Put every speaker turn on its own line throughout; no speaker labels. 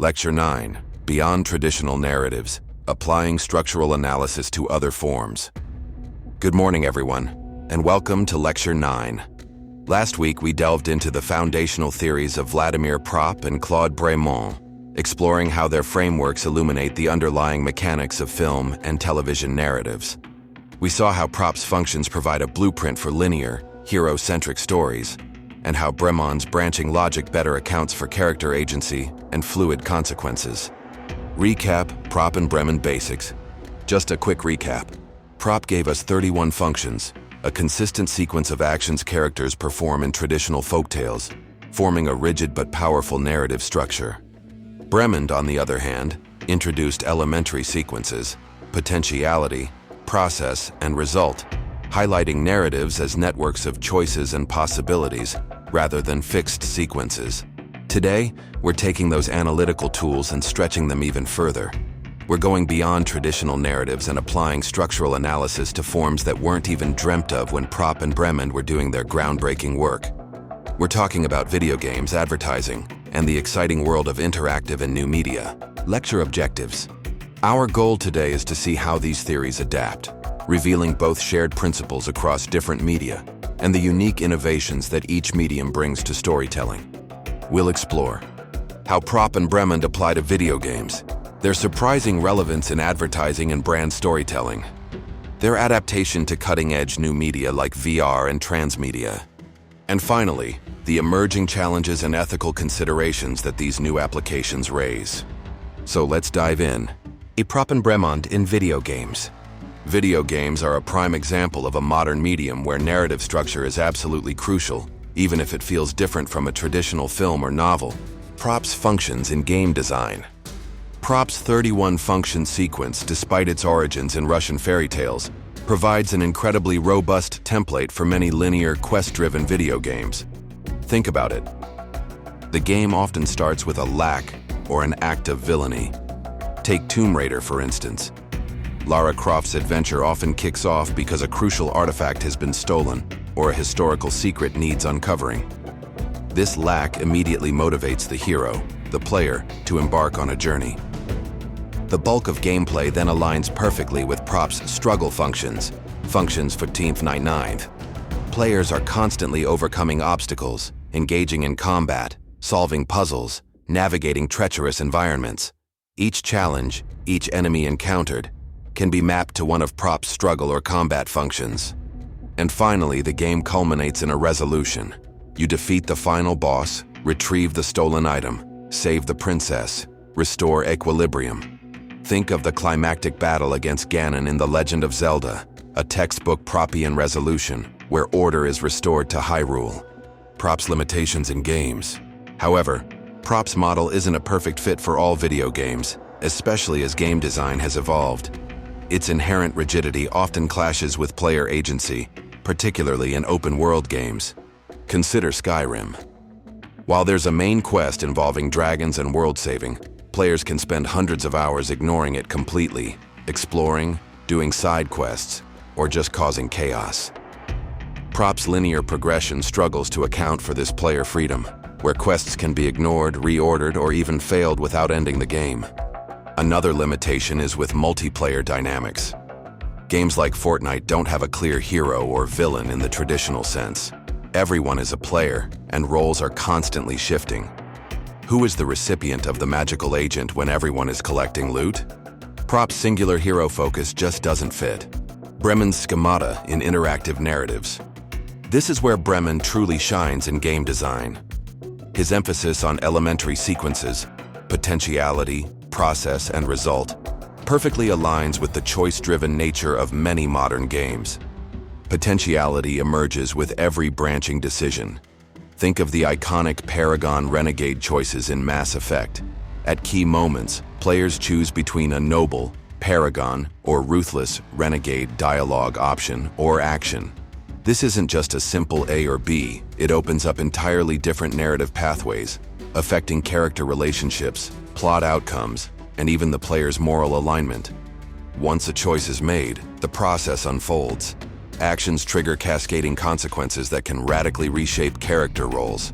Lecture 9, Beyond Traditional Narratives, Applying Structural Analysis to Other Forms. Good morning, everyone, and welcome to Lecture 9. Last week, we delved into the foundational theories of Vladimir Propp and Claude Bremond, exploring how their frameworks illuminate the underlying mechanics of film and television narratives. We saw how Propp's functions provide a blueprint for linear, hero-centric stories, and how Bremond's branching logic better accounts for character agency and fluid consequences. Recap, Propp and Bremond basics. Just a quick recap. Propp gave us 31 functions, a consistent sequence of actions characters perform in traditional folktales, forming a rigid but powerful narrative structure. Bremond, on the other hand, introduced elementary sequences, potentiality, process, and result, highlighting narratives as networks of choices and possibilities rather than fixed sequences. Today, we're taking those analytical tools and stretching them even further. We're going beyond traditional narratives and applying structural analysis to forms that weren't even dreamt of when Propp and Bremond were doing their groundbreaking work. We're talking about video games, advertising, and the exciting world of interactive and new media. Lecture objectives. Our goal today is to see how these theories adapt, revealing both shared principles across different media and the unique innovations that each medium brings to storytelling. We'll explore how Propp and Bremond apply to video games, their surprising relevance in advertising and brand storytelling, their adaptation to cutting-edge new media like VR and transmedia, and finally, the emerging challenges and ethical considerations that these new applications raise. So let's dive in. Propp and Bremond in video games. Video games are a prime example of a modern medium where narrative structure is absolutely crucial, even if it feels different from a traditional film or novel. Propp's functions in game design. Propp's 31-function sequence, despite its origins in Russian fairy tales, provides an incredibly robust template for many linear, quest-driven video games. Think about it. The game often starts with a lack or an act of villainy. Take Tomb Raider, for instance. Lara Croft's adventure often kicks off because a crucial artifact has been stolen or a historical secret needs uncovering. This lack immediately motivates the hero, the player, to embark on a journey. The bulk of gameplay then aligns perfectly with Propp's struggle functions 1499. Players are constantly overcoming obstacles, engaging in combat, solving puzzles, navigating treacherous environments. Each challenge, each enemy encountered, can be mapped to one of Propp's struggle or combat functions. And finally, the game culminates in a resolution. You defeat the final boss, retrieve the stolen item, save the princess, restore equilibrium. Think of the climactic battle against Ganon in The Legend of Zelda, a textbook Proppian resolution where order is restored to Hyrule. Propp's limitations in games. However, Propp's model isn't a perfect fit for all video games, especially as game design has evolved. Its inherent rigidity often clashes with player agency, particularly in open-world games. Consider Skyrim. While there's a main quest involving dragons and world saving, players can spend hundreds of hours ignoring it completely, exploring, doing side quests, or just causing chaos. Propp's linear progression struggles to account for this player freedom, where quests can be ignored, reordered, or even failed without ending the game. Another limitation is with multiplayer dynamics. Games like Fortnite don't have a clear hero or villain in the traditional sense. Everyone is a player, and roles are constantly shifting. Who is the recipient of the magical agent when everyone is collecting loot? Propp's singular hero focus just doesn't fit. Bremond's schemata in interactive narratives. This is where Bremond truly shines in game design. His emphasis on elementary sequences, potentiality, process, and result perfectly aligns with the choice-driven nature of many modern games. Potentiality emerges with every branching decision. Think of the iconic Paragon Renegade choices in Mass Effect. At key moments, players choose between a noble, Paragon, or ruthless, Renegade dialogue option or action. This isn't just a simple A or B, it opens up entirely different narrative pathways, affecting character relationships, plot outcomes, and even the player's moral alignment. Once a choice is made, the process unfolds. Actions trigger cascading consequences that can radically reshape character roles.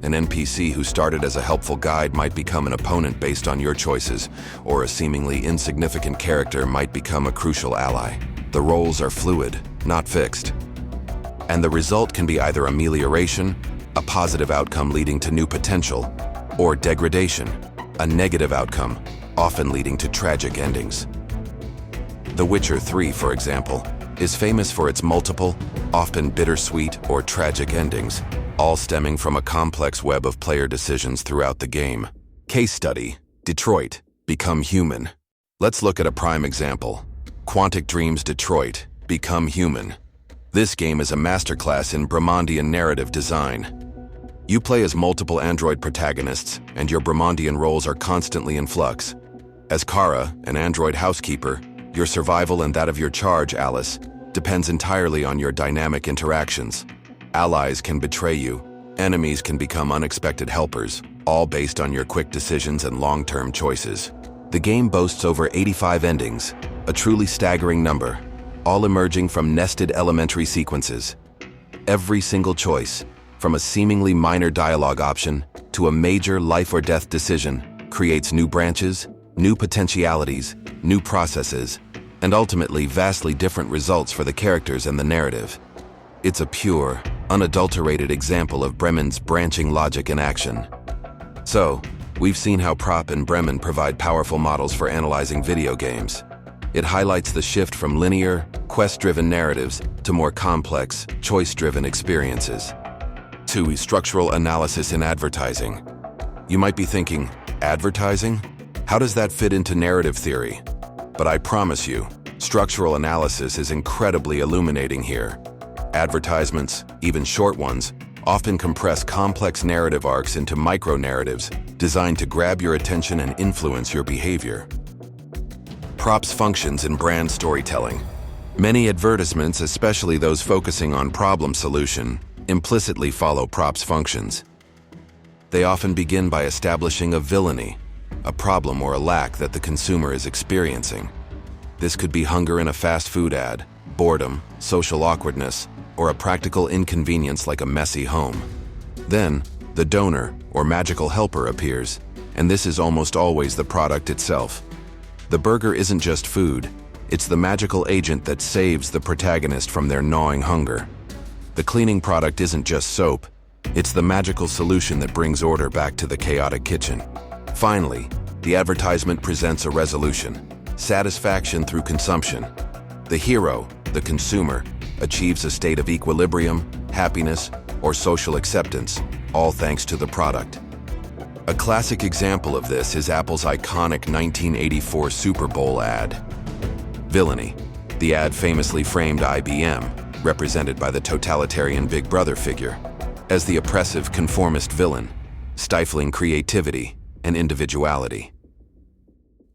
An NPC who started as a helpful guide might become an opponent based on your choices, or a seemingly insignificant character might become a crucial ally. The roles are fluid, not fixed. And the result can be either amelioration, a positive outcome leading to new potential, or degradation, a negative outcome, often leading to tragic endings. The Witcher 3, for example, is famous for its multiple, often bittersweet or tragic endings, all stemming from a complex web of player decisions throughout the game. Case study: Detroit, Become Human. Let's look at a prime example. Quantic Dream's Detroit, Become Human. This game is a masterclass in Bremondian narrative design. You play as multiple android protagonists, and your Bremondian roles are constantly in flux. As Kara, an android housekeeper, your survival and that of your charge, Alice, depends entirely on your dynamic interactions. Allies can betray you, enemies can become unexpected helpers, all based on your quick decisions and long-term choices. The game boasts over 85 endings, a truly staggering number, all emerging from nested elementary sequences. Every single choice, from a seemingly minor dialogue option to a major life or death decision, creates new branches, new potentialities, new processes, and ultimately vastly different results for the characters and the narrative. It's a pure, unadulterated example of Bremond's branching logic in action. So, we've seen how Propp and Bremond provide powerful models for analyzing video games. It highlights the shift from linear, quest-driven narratives to more complex, choice-driven experiences. 2. Structural analysis in advertising. You might be thinking, advertising? How does that fit into narrative theory? But I promise you, structural analysis is incredibly illuminating here. Advertisements, even short ones, often compress complex narrative arcs into micro-narratives designed to grab your attention and influence your behavior. Propp's functions in brand storytelling. Many advertisements, especially those focusing on problem solution, implicitly follow Propp's functions. They often begin by establishing a villainy, a problem or a lack that the consumer is experiencing. This could be hunger in a fast food ad, boredom, social awkwardness, or a practical inconvenience like a messy home. Then, the donor or magical helper appears, and this is almost always the product itself. The burger isn't just food, it's the magical agent that saves the protagonist from their gnawing hunger. The cleaning product isn't just soap, it's the magical solution that brings order back to the chaotic kitchen. Finally, the advertisement presents a resolution, satisfaction through consumption. The hero, the consumer, achieves a state of equilibrium, happiness, or social acceptance, all thanks to the product. A classic example of this is Apple's iconic 1984 Super Bowl ad. Villainy. The ad famously framed IBM, represented by the totalitarian Big Brother figure, as the oppressive conformist villain, stifling creativity and individuality.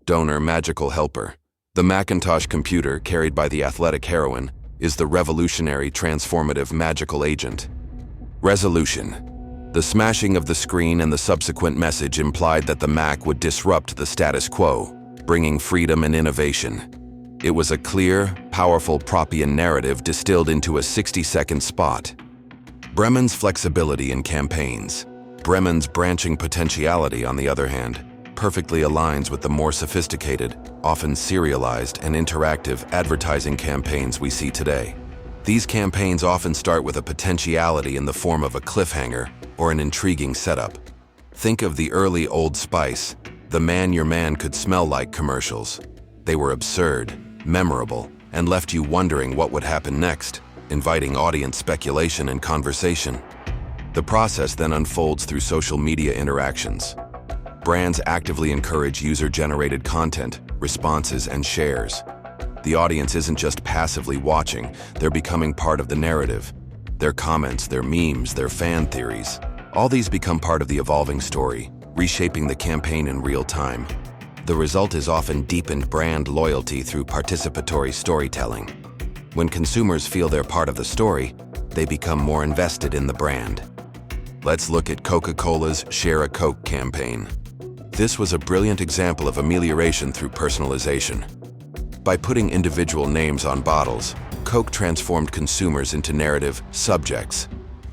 Donor magical helper. The Macintosh computer, carried by the athletic heroine, is the revolutionary transformative magical agent. Resolution. The smashing of the screen and the subsequent message implied that the Mac would disrupt the status quo, bringing freedom and innovation. It was a clear, powerful Proppian narrative distilled into a 60-second spot. Bremond's flexibility in campaigns. Bremond's branching potentiality, on the other hand, perfectly aligns with the more sophisticated, often serialized and interactive advertising campaigns we see today. These campaigns often start with a potentiality in the form of a cliffhanger or an intriguing setup. Think of the early Old Spice, the man your man could smell like commercials. They were absurd, memorable, and left you wondering what would happen next, inviting audience speculation and conversation. The process then unfolds through social media interactions. Brands actively encourage user-generated content, responses, and shares. The audience isn't just passively watching, they're becoming part of the narrative. Their comments, their memes, their fan theories, all these become part of the evolving story, reshaping the campaign in real time. The result is often deepened brand loyalty through participatory storytelling. When consumers feel they're part of the story, they become more invested in the brand. Let's look at Coca-Cola's Share a Coke campaign. This was a brilliant example of amelioration through personalization. By putting individual names on bottles, Coke transformed consumers into narrative subjects.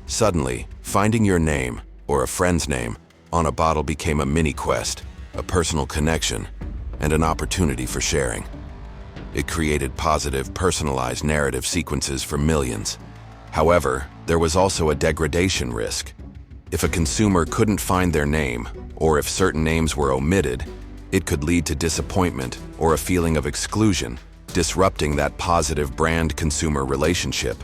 Suddenly, finding your name, or a friend's name on a bottle became a mini-quest, a personal connection, and an opportunity for sharing. It created positive, personalized narrative sequences for millions. However, there was also a degradation risk. If a consumer couldn't find their name, or if certain names were omitted, it could lead to disappointment or a feeling of exclusion, disrupting that positive brand-consumer relationship.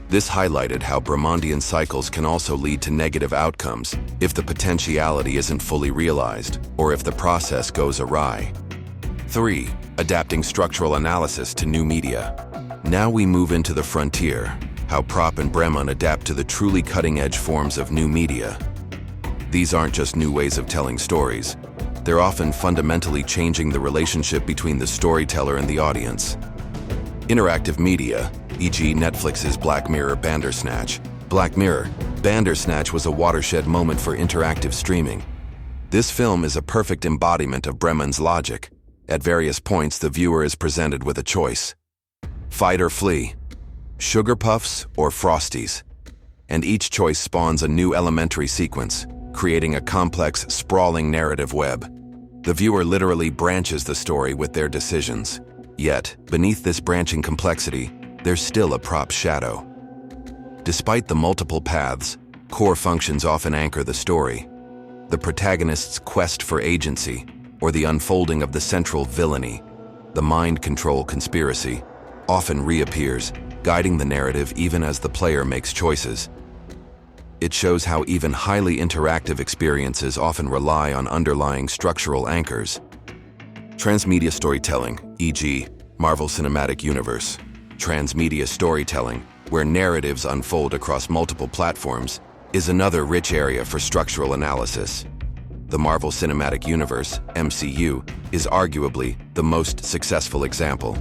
This highlighted how Bremondian cycles can also lead to negative outcomes if the potentiality isn't fully realized or if the process goes awry. 3. Adapting structural analysis to new media. Now we move into the frontier, how Propp and Bremond adapt to the truly cutting-edge forms of new media. These aren't just new ways of telling stories. They're often fundamentally changing the relationship between the storyteller and the audience. Interactive media, e.g. Netflix's Black Mirror Bandersnatch. Black Mirror Bandersnatch was a watershed moment for interactive streaming. This film is a perfect embodiment of Bremond's logic. At various points, the viewer is presented with a choice: fight or flee, sugar puffs or Frosties. And each choice spawns a new elementary sequence, creating a complex, sprawling narrative web. The viewer literally branches the story with their decisions. Yet, beneath this branching complexity, there's still a Propp shadow. Despite the multiple paths, core functions often anchor the story. The protagonist's quest for agency, or the unfolding of the central villainy, the mind control conspiracy, often reappears, guiding the narrative even as the player makes choices. It shows how even highly interactive experiences often rely on underlying structural anchors. Transmedia storytelling, e.g., Marvel Cinematic Universe. Transmedia storytelling, where narratives unfold across multiple platforms, is another rich area for structural analysis. The Marvel Cinematic Universe, MCU, is arguably the most successful example.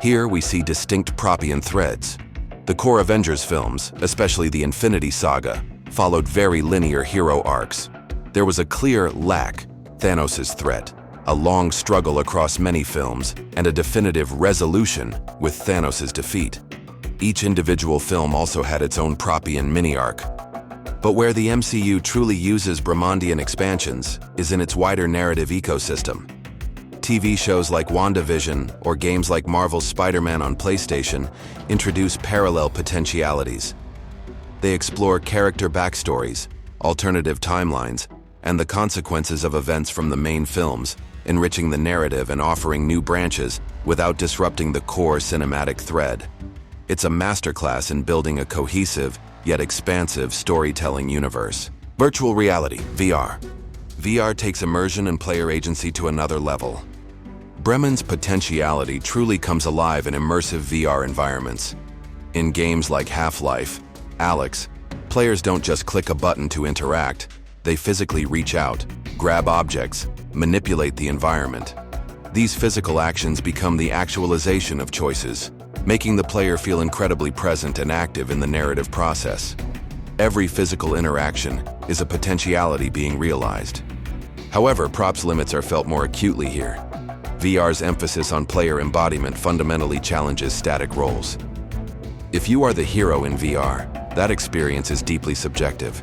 Here we see distinct Proppian threads. The core Avengers films, especially the Infinity Saga, followed very linear hero arcs. There was a clear lack, Thanos' threat, a long struggle across many films, and a definitive resolution with Thanos' defeat. Each individual film also had its own Proppian mini-arc. But where the MCU truly uses Bremondian expansions is in its wider narrative ecosystem. TV shows like WandaVision or games like Marvel's Spider-Man on PlayStation introduce parallel potentialities. They explore character backstories, alternative timelines, and the consequences of events from the main films, enriching the narrative and offering new branches without disrupting the core cinematic thread. It's a masterclass in building a cohesive, yet expansive storytelling universe. Virtual reality, VR. VR takes immersion and player agency to another level. Bremond's potentiality truly comes alive in immersive VR environments. In games like Half-Life, Alyx, players don't just click a button to interact, they physically reach out, grab objects, manipulate the environment. These physical actions become the actualization of choices, making the player feel incredibly present and active in the narrative process. Every physical interaction is a potentiality being realized. However, Propp's limits are felt more acutely here. VR's emphasis on player embodiment fundamentally challenges static roles. If you are the hero in VR, that experience is deeply subjective.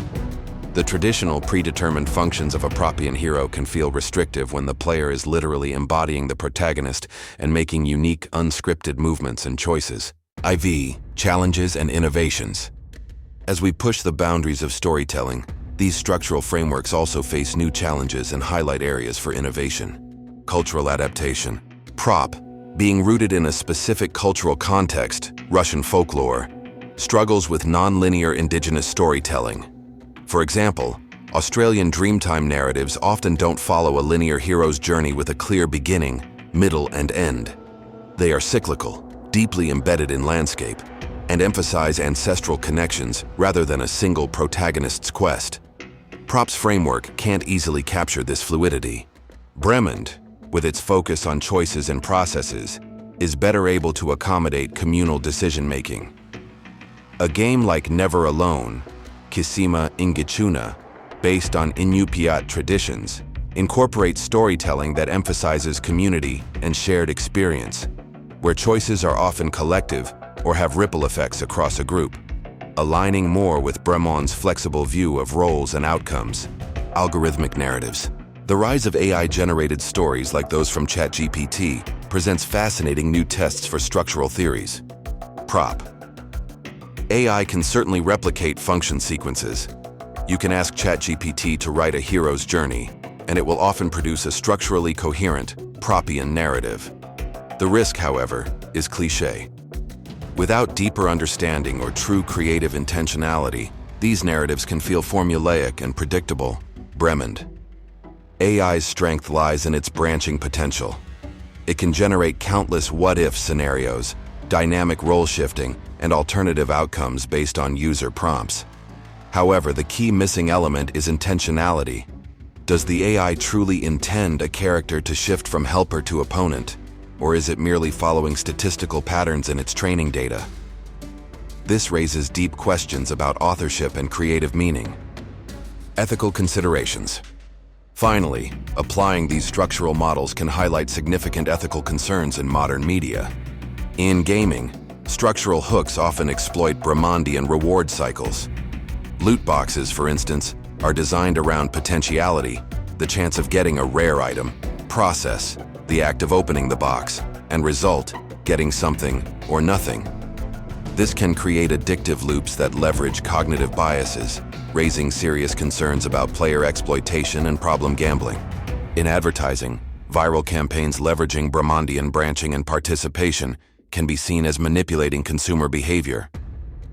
The traditional predetermined functions of a Proppian hero can feel restrictive when the player is literally embodying the protagonist and making unique, unscripted movements and choices. IV, challenges and innovations. As we push the boundaries of storytelling, these structural frameworks also face new challenges and highlight areas for innovation. Cultural adaptation. Propp, being rooted in a specific cultural context, Russian folklore, struggles with non-linear indigenous storytelling. For example, Australian Dreamtime narratives often don't follow a linear hero's journey with a clear beginning, middle, and end. They are cyclical, deeply embedded in landscape, and emphasize ancestral connections rather than a single protagonist's quest. Propp's framework can't easily capture this fluidity. Bremond, with its focus on choices and processes, is better able to accommodate communal decision-making. A game like Never Alone, Kisima Ingechuna, based on Inupiat traditions, incorporates storytelling that emphasizes community and shared experience, where choices are often collective or have ripple effects across a group. aligning more with Bremond's flexible view of roles and outcomes. Algorithmic narratives. The rise of AI-generated stories like those from ChatGPT presents fascinating new tests for structural theories. Propp. AI can certainly replicate function sequences. You can ask ChatGPT to write a hero's journey, and it will often produce a structurally coherent, Proppian narrative. The risk, however, is cliché. Without deeper understanding or true creative intentionality, these narratives can feel formulaic and predictable. Bremond. AI's strength lies in its branching potential. It can generate countless what-if scenarios, dynamic role shifting, and alternative outcomes based on user prompts. However, the key missing element is intentionality. Does the AI truly intend a character to shift from helper to opponent, or is it merely following statistical patterns in its training data? This raises deep questions about authorship and creative meaning. Ethical considerations. Finally, applying these structural models can highlight significant ethical concerns in modern media. In gaming, structural hooks often exploit Bremondian reward cycles. Loot boxes, for instance, are designed around potentiality, the chance of getting a rare item, process, the act of opening the box, and result, getting something or nothing. This can create addictive loops that leverage cognitive biases, raising serious concerns about player exploitation and problem gambling. In advertising, viral campaigns leveraging Bremondian branching and participation can be seen as manipulating consumer behavior.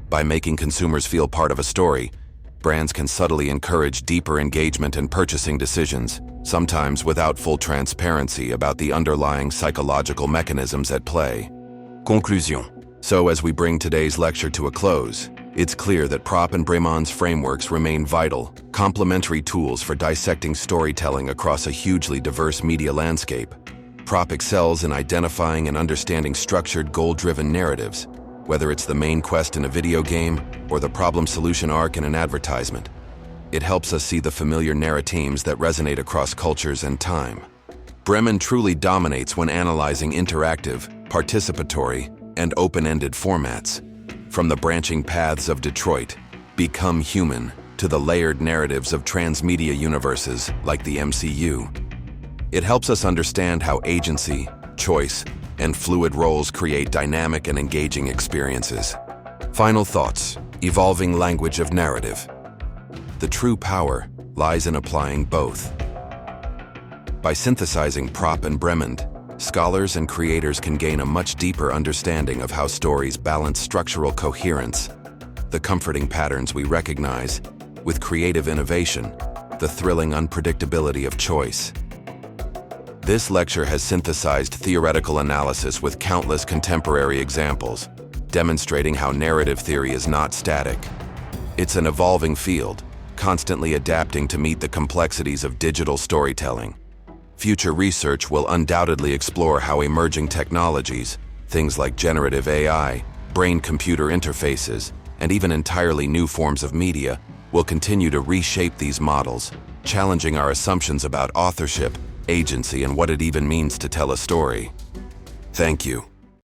By making consumers feel part of a story, brands can subtly encourage deeper engagement and purchasing decisions, sometimes without full transparency about the underlying psychological mechanisms at play. Conclusion. So as we bring today's lecture to a close, it's clear that Propp and Bremond's frameworks remain vital, complementary tools for dissecting storytelling across a hugely diverse media landscape. Propp excels in identifying and understanding structured, goal-driven narratives, whether it's the main quest in a video game or the problem-solution arc in an advertisement. It helps us see the familiar narratemes that resonate across cultures and time. Bremond truly dominates when analyzing interactive, participatory, and open-ended formats. From the branching paths of Detroit, Become Human, to the layered narratives of transmedia universes like the MCU. It helps us understand how agency, choice, and fluid roles create dynamic and engaging experiences. Final thoughts. Evolving language of narrative. The true power lies in applying both. By synthesizing Propp and Bremond, scholars and creators can gain a much deeper understanding of how stories balance structural coherence, the comforting patterns we recognize, with creative innovation, the thrilling unpredictability of choice. This lecture has synthesized theoretical analysis with countless contemporary examples, demonstrating how narrative theory is not static. It's an evolving field, constantly adapting to meet the complexities of digital storytelling. Future research will undoubtedly explore how emerging technologies, things like generative AI, brain-computer interfaces, and even entirely new forms of media, will continue to reshape these models, challenging our assumptions about authorship, agency, and what it even means to tell a story. Thank you.